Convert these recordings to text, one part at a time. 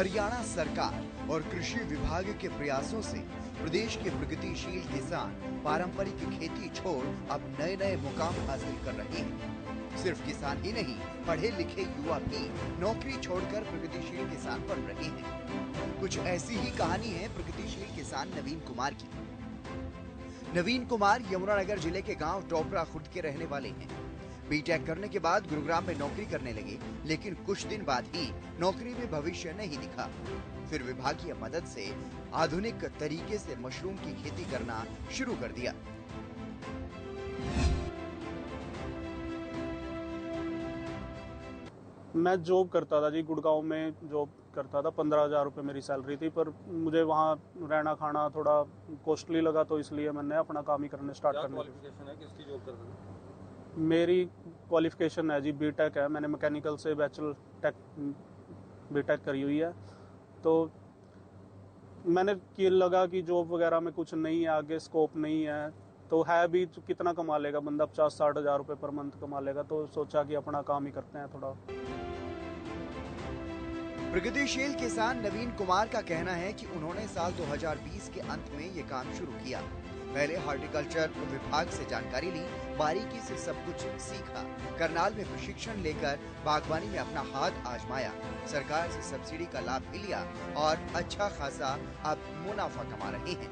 हरियाणा सरकार और कृषि विभाग के प्रयासों से प्रदेश के प्रगतिशील किसान पारंपरिक खेती छोड़ अब नए नए मुकाम हासिल कर रहे हैं। सिर्फ किसान ही नहीं, पढ़े लिखे युवा भी नौकरी छोड़कर प्रगतिशील किसान बन रहे हैं। कुछ ऐसी ही कहानी है प्रगतिशील किसान नवीन कुमार की। नवीन कुमार यमुनानगर जिले के गांव टोपरा खुर्द के रहने वाले हैं। बीटेक करने के बाद गुरुग्राम में नौकरी करने लगे, लेकिन कुछ दिन बाद ही नौकरी में भविष्य नहीं दिखा। फिर विभागीय मदद से आधुनिक तरीके से मशरूम की खेती करना शुरू कर दिया। मैं जॉब करता था जी, गुड़गांव में जॉब करता था। 15,000 रुपये मेरी सैलरी थी, पर मुझे वहाँ रहना खाना थोड़ा कॉस्टली लगा, तो इसलिए मैंने अपना काम ही करने स्टार्ट करने। क्वालिफिकेशन है, किसकी जॉब करते थे? मेरी क्वालिफिकेशन है जी बीटेक है। मैंने मैकेनिकल से बैचलर टेक बीटेक करी हुई है। तो मैंने कि लगा कि जॉब वगैरह में कुछ नहीं है, आगे स्कोप नहीं है, तो है भी तो कितना कमा लेगा बंदा, 50-60 हज़ार रुपये पर मंथ कमा लेगा। तो सोचा कि अपना काम ही करते हैं थोड़ा। प्रगतिशील किसान नवीन कुमार का कहना है कि उन्होंने साल 2020 के अंत में ये काम शुरू किया। पहले हॉर्टिकल्चर विभाग से जानकारी ली, बारीकी से सब कुछ सीखा, करनाल में प्रशिक्षण लेकर बागवानी में अपना हाथ आजमाया, सरकार से सब्सिडी का लाभ भी लिया और अच्छा खासा अब मुनाफा कमा रहे हैं।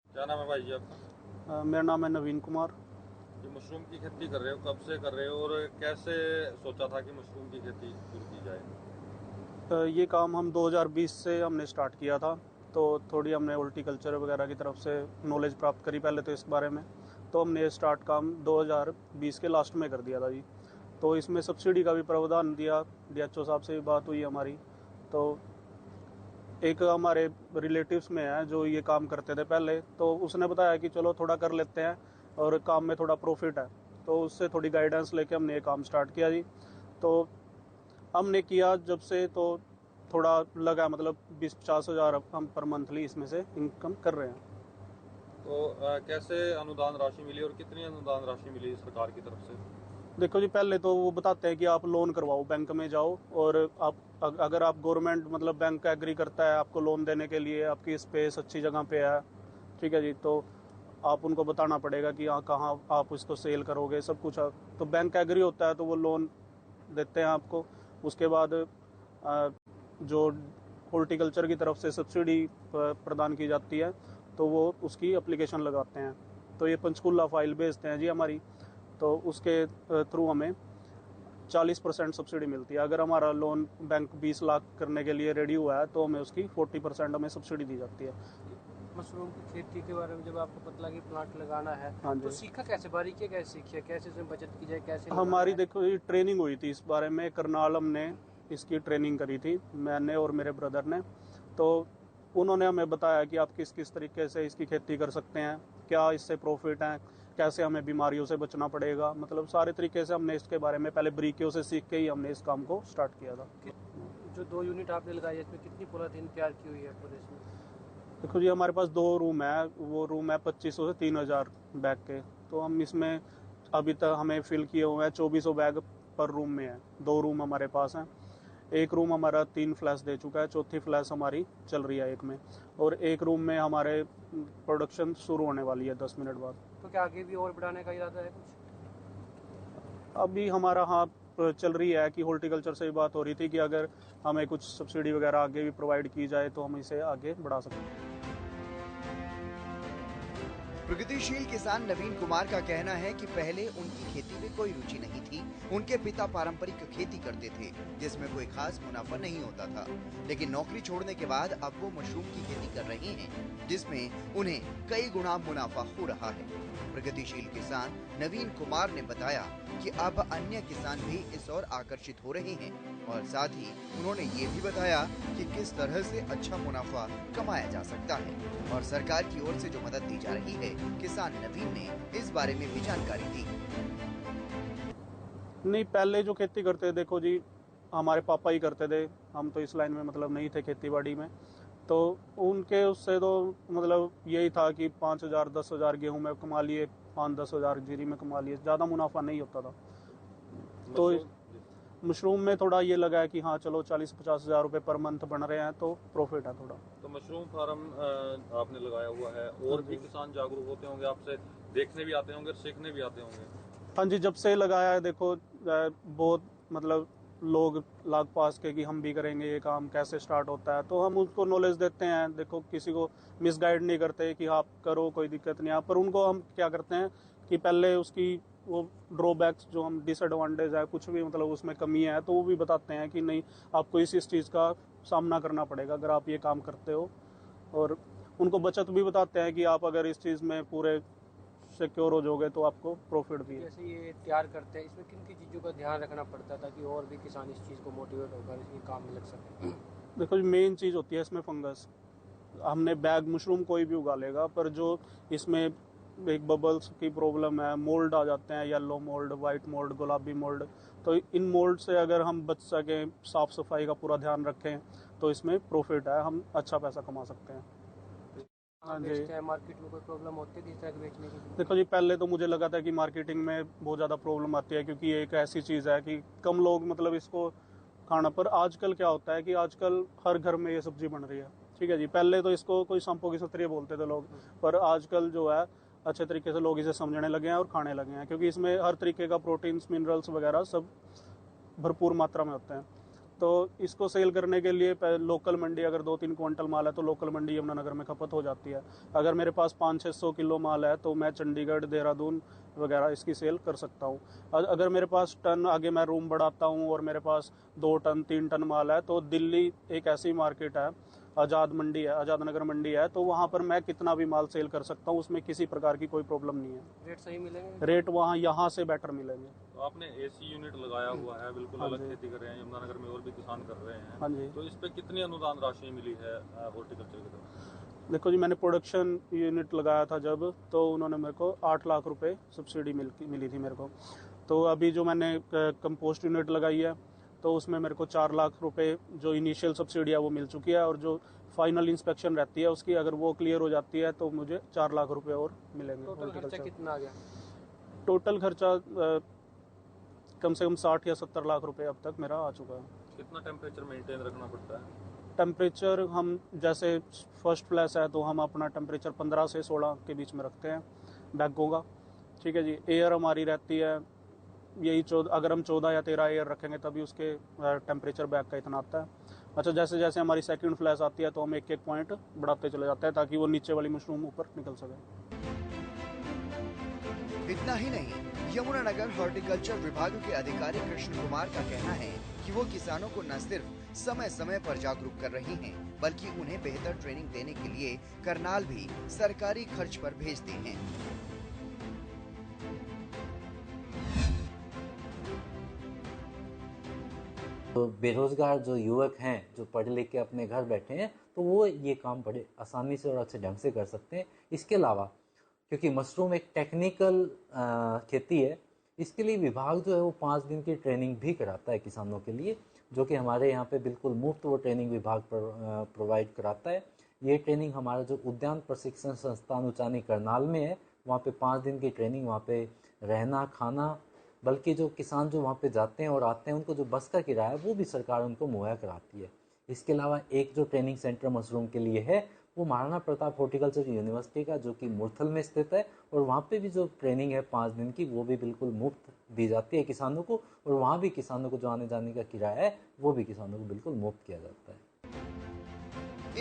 क्या नाम है भाई जी आपका? मेरा नाम है नवीन कुमार। जो मशरूम की खेती कर रहे हो, कब से कर रहे हो और कैसे सोचा था कि मशरूम की खेती शुरू की जाए? ये काम हम 2020 से हमने स्टार्ट किया था। तो थोड़ी हमने हॉर्टिकल्चर वगैरह की तरफ से नॉलेज प्राप्त करी पहले तो इस बारे में। तो हमने स्टार्ट काम 2020 के लास्ट में कर दिया था जी। तो इसमें सब्सिडी का भी प्रावधान दिया, डीएचओ साहब से भी बात हुई हमारी। तो एक हमारे रिलेटिव्स में है जो ये काम करते थे पहले, तो उसने बताया कि चलो थोड़ा कर लेते हैं और काम में थोड़ा प्रॉफिट है। तो उससे थोड़ी गाइडेंस लेके हमने ये काम स्टार्ट किया जी। तो हमने किया जब से तो थोड़ा लगा, मतलब 20-50 हज़ार हम पर मंथली इसमें से इनकम कर रहे हैं। तो कैसे अनुदान राशि मिली और कितनी अनुदान राशि मिली सरकार की तरफ से? देखो जी, पहले तो वो बताते हैं कि आप लोन करवाओ, बैंक में जाओ, और आप अगर आप गवर्नमेंट मतलब बैंक एग्री करता है आपको लोन देने के लिए, आपकी स्पेस अच्छी जगह पे है, ठीक है जी, तो आप उनको बताना पड़ेगा कि यहाँ कहाँ आप इसको सेल करोगे, सब कुछ। तो बैंक एग्री होता है तो वो लोन देते हैं आपको। उसके बाद जो हॉर्टिकल्चर की तरफ से सब्सिडी प्रदान की जाती है, तो वो उसकी एप्लीकेशन लगाते हैं। तो ये पंचकुला फाइल भेजते हैं जी हमारी, तो उसके थ्रू हमें 40% सब्सिडी मिलती है। अगर हमारा लोन बैंक 20 लाख करने के लिए रेडी हुआ है तो हमें उसकी 40% हमें सब्सिडी दी जाती है। मशरूम की खेती के बारे में जब आपको पता लगा कि प्लांट लगाना है, हाँ तो जी। सीखा कैसे, बारीकी कैसे सीखी, कैसे इसमें बचत की जाए, कैसे हमारी देखो ये ट्रेनिंग हुई थी इस बारे में, करनाल हमने इसकी ट्रेनिंग करी थी, मैंने और मेरे ब्रदर ने। तो उन्होंने हमें बताया कि आप किस किस तरीके से इसकी खेती कर सकते हैं, क्या इससे प्रॉफिट है, कैसे हमें बीमारियों से बचना पड़ेगा, मतलब सारे तरीके से हमने इसके बारे में पहले बारीकियों से सीख के ही हमने इस काम को स्टार्ट किया था। जो 2 यूनिट आपने लगाई है, इसमें कितनी पॉलीथीन तैयार की हुई है पूरे इसमें? देखो जी, हमारे पास 2 रूम है, वो रूम है 2500 से 3000 बैग के। तो हम इसमें अभी तक हमें फिल किए हुए हैं 2400 बैग पर रूम में है। 2 रूम हमारे पास हैं। एक रूम हमारा 3 फ्लैश दे चुका है, चौथी फ्लैश हमारी चल रही है एक में, और एक रूम में हमारे प्रोडक्शन शुरू होने वाली है 10 मिनट बाद। तो क्या आगे भी और बढ़ाने का इरादा है कुछ? अभी हमारा हाँ चल रही है कि हॉर्टिकल्चर से भी बात हो रही थी कि अगर हमें कुछ सब्सिडी वगैरह आगे भी प्रोवाइड की जाए तो हम इसे आगे बढ़ा सकते हैं। प्रगतिशील किसान नवीन कुमार का कहना है कि पहले उनकी खेती में कोई रुचि नहीं थी। उनके पिता पारंपरिक खेती करते थे जिसमें कोई खास मुनाफा नहीं होता था, लेकिन नौकरी छोड़ने के बाद अब वो मशरूम की खेती कर रहे हैं जिसमें उन्हें कई गुना मुनाफा हो रहा है। प्रगतिशील किसान नवीन कुमार ने बताया कि अब अन्य किसान भी इस ओर आकर्षित हो रहे हैं, और साथ ही उन्होंने ये भी बताया कि किस तरह से अच्छा मुनाफा कमाया जा सकता है, और सरकार की ओर से जो मदद दी जा रही है, किसान नवीन ने इस बारे में भी जानकारी दी। नहीं, पहले जो खेती करते, देखो जी हमारे पापा ही करते थे, हम तो इस लाइन में मतलब नहीं थे खेती बाड़ी में। तो उनके उससे तो मतलब यही था कि 5,000 10,000 गेहूं में कमा लिए, 5-10 हज़ार जीरी में कमा लिए, ज़्यादा मुनाफा नहीं होता था। तो मशरूम में थोड़ा ये लगा है कि हाँ चलो 40-50 हज़ार रुपये पर मंथ बन रहे हैं तो प्रॉफिट है थोड़ा। तो मशरूम फार्म आपने लगाया हुआ है, और भी किसान जागरूक होते होंगे, आपसे देखने भी आते होंगे, सीखने भी आते होंगे? हाँ जी, जब से लगाया है देखो बहुत मतलब लोग लाग पास के कि हम भी करेंगे ये काम, कैसे स्टार्ट होता है, तो हम उसको नॉलेज देते हैं। देखो किसी को मिसगाइड नहीं करते कि आप करो कोई दिक्कत नहीं है, पर उनको हम क्या करते हैं कि पहले उसकी वो ड्रॉबैक्स जो हम डिसएडवांटेज है कुछ भी मतलब उसमें कमी है तो वो भी बताते हैं कि नहीं आपको इस चीज़ का सामना करना पड़ेगा अगर आप ये काम करते हो। और उनको बचत भी बताते हैं कि आप अगर इस चीज़ में पूरे सिक्योर हो जाओगे तो आपको प्रॉफिट भी है। जैसे ये तैयार करते हैं, इसमें किन किन चीज़ों का ध्यान रखना पड़ता है ताकि और भी किसान इस चीज़ को मोटिवेट होकर इस काम में लग सके? देखो जी मेन चीज़ होती है इसमें फंगस। हमने बैग मशरूम कोई भी उगा लेगा, पर जो इसमें एक बबल्स की प्रॉब्लम है, मोल्ड आ जाते हैं, येलो मोल्ड, वाइट मोल्ड, गुलाबी मोल्ड, तो इन मोल्ड से अगर हम बच सकें, साफ़ सफाई का पूरा ध्यान रखें तो इसमें प्रॉफिट है, हम अच्छा पैसा कमा सकते हैं। हाँ जी, मार्केट में कोई प्रॉब्लम होती है इस तरह के बेचने की? देखो जी पहले तो मुझे लगा था कि मार्केटिंग में बहुत ज़्यादा प्रॉब्लम आती है क्योंकि ये एक ऐसी चीज़ है कि कम लोग मतलब इसको खाना, पर आजकल क्या होता है कि आजकल हर घर में ये सब्जी बन रही है। ठीक है जी, पहले तो इसको कोई सांपों की सतरिया बोलते थे लोग, पर आजकल जो है अच्छे तरीके से लोग इसे समझने लगे हैं और खाने लगे हैं क्योंकि इसमें हर तरीके का प्रोटीन्स, मिनरल्स वगैरह सब भरपूर मात्रा में होते हैं। तो इसको सेल करने के लिए लोकल मंडी अगर 2-3 क्विंटल माल है तो लोकल मंडी यमुनानगर में खपत हो जाती है। अगर मेरे पास 500-600 किलो माल है तो मैं चंडीगढ़, देहरादून वगैरह इसकी सेल कर सकता हूँ। अगर मेरे पास टन आगे मैं रूम बढ़ाता हूँ और मेरे पास 2 टन 3 टन माल है तो दिल्ली एक ऐसी मार्केट है, आज़ाद मंडी है, आज़ाद नगर मंडी है, तो वहाँ पर मैं कितना भी माल सेल कर सकता हूँ, उसमें किसी प्रकार की कोई प्रॉब्लम नहीं है। रेट सही मिलेंगे? रेट वहाँ यहाँ से बेटर मिलेंगे। तो आपने एसी यूनिट लगाया हुआ है, बिल्कुल अलग खेती कर रहे हैं, यमुनानगर में और भी किसान कर रहे हैं। हाँ जी। तो इस पे कितनी अनुदान राशि मिली है हॉर्टिकल्चर की तरफ? देखो जी मैंने प्रोडक्शन यूनिट लगाया था जब, तो उन्होंने मेरे को 8 लाख रुपए सब्सिडी मिली थी मेरे को। तो अभी जो मैंने कंपोस्ट यूनिट लगाई है तो उसमें मेरे को 4 लाख रुपए जो इनिशियल सब्सिडी है वो मिल चुकी है, और जो फाइनल इंस्पेक्शन रहती है उसकी अगर वो क्लियर हो जाती है तो मुझे 4 लाख रुपए और मिलेंगे। टोटल खर्चा कितना आ गया? टोटल खर्चा कम से कम 60 या 70 लाख रुपए अब तक मेरा आ चुका है। कितना टेम्परेचर मेंटेन रखना पड़ता है? टेम्परेचर हम जैसे फर्स्ट फ्लैश है तो हम अपना टेम्परेचर 15 से 16 के बीच में रखते हैं बैगों का। ठीक है जी, एयर हमारी रहती है यही 14, अगर हम 14 या 13 एयर रखेंगे तभी उसके टेम्परेचर बैग का इतना आता है। अच्छा, जैसे जैसे हमारी सेकंड फ्लैश आती है तो हम एक पॉइंट बढ़ाते चले जाते हैं ताकि वो नीचे वाली मशरूम ऊपर निकल सके। इतना ही नहीं, यमुनानगर हॉर्टिकल्चर विभाग के अधिकारी कृष्ण कुमार का कहना है कि वो किसानों को न सिर्फ समय समय पर जागरूक कर रही हैं, बल्कि उन्हें बेहतर ट्रेनिंग देने के लिए करनाल भी सरकारी खर्च पर भेजते हैं। तो बेरोजगार जो युवक हैं जो पढ़े लिख के अपने घर बैठे हैं तो वो ये काम बड़े आसानी से और अच्छे ढंग से कर सकते हैं। इसके अलावा क्योंकि मशरूम एक टेक्निकल खेती है, इसके लिए विभाग जो है वो 5 दिन की ट्रेनिंग भी कराता है किसानों के लिए, जो कि हमारे यहाँ पे बिल्कुल मुफ्त वो ट्रेनिंग विभाग प्रोवाइड कराता है। ये ट्रेनिंग हमारा जो उद्यान प्रशिक्षण संस्थान उचानी करनाल में है, वहाँ पे 5 दिन की ट्रेनिंग, वहाँ पे रहना खाना, बल्कि जो किसान जो वहाँ पे जाते हैं और आते हैं उनको जो बस का किराया वो भी सरकार उनको मुहैया कराती है। इसके अलावा एक जो ट्रेनिंग सेंटर मशरूम के लिए है वो महाराणा प्रताप हॉर्टिकल्चर यूनिवर्सिटी का, जो कि मुरथल में स्थित है, और वहाँ पे भी जो ट्रेनिंग है 5 दिन की वो भी बिल्कुल मुफ्त दी जाती है किसानों को, और वहाँ भी किसानों को जो आने जाने का किराया है वो भी किसानों को बिल्कुल मुफ्त किया जाता है।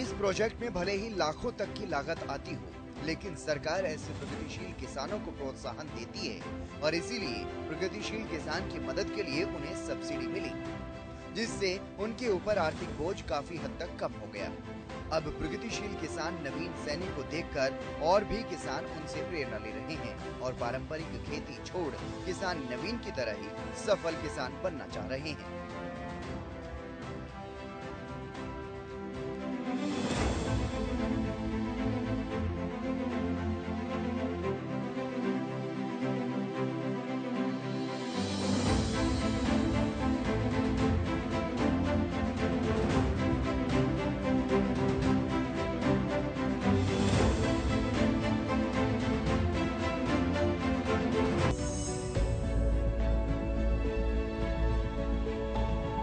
इस प्रोजेक्ट में भले ही लाखों तक की लागत आती हो, लेकिन सरकार ऐसे प्रगतिशील किसानों को प्रोत्साहन देती है और इसीलिए प्रगतिशील किसान की मदद के लिए उन्हें सब्सिडी मिली, जिससे उनके ऊपर आर्थिक बोझ काफी हद तक कम हो गया। अब प्रगतिशील किसान नवीन सैनी को देखकर और भी किसान उनसे प्रेरणा ले रहे हैं और पारंपरिक खेती छोड़ किसान नवीन की तरह ही सफल किसान बनना चाह रहे हैं।